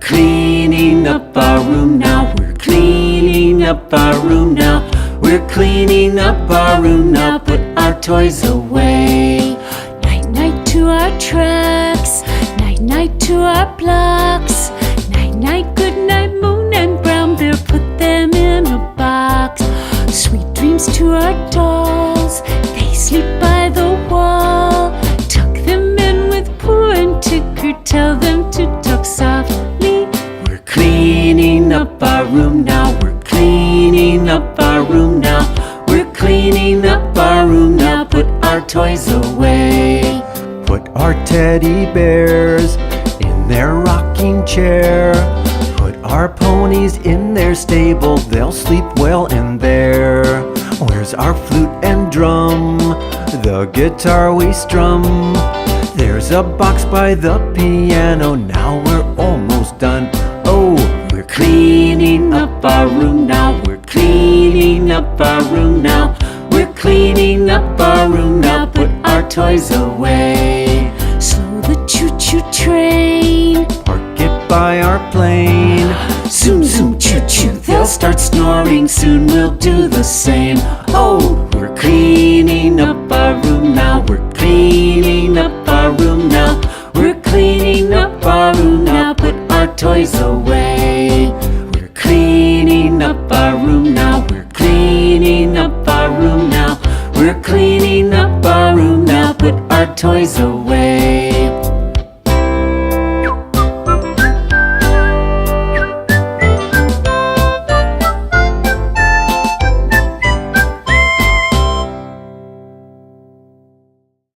cleaning up our room now. We're cleaning up our room now. We're cleaning up our room now. Put our toys away. Night night to our tracks, night night to our blocks. Night night, good night, Moon and Brown Bear, put them in a box. Sweet dreams to our dolls, they sleep by the wall. Tuck them in with Pooh and Tigger, tell them to talk softly. We're cleaning up our room now. We're cleaning up our room now. We're cleaning up our room now. Put our toys away. Put our teddy bears in their rocking chair. Put our ponies in their stable, they'll sleep well in there. Where's our flute and drum, the guitar we strum? There's a box by the piano, now we're almost done. Oh, we're cleaning up our room now. We're cleaning up our room now. We're cleaning up our room now. Put our toys away. Slow the choo-choo train, park it by our plane. Zoom, zoom, choo-choo, they'll start snoring. Soon we'll do the same. Oh, we're cleaning up our room now. We're cleaning up our room now. We're cleaning up our room now. Put our toys away. We're cleaning up our room now. We're cleaning up our room now. We're cleaning up our room now. Put our toys away.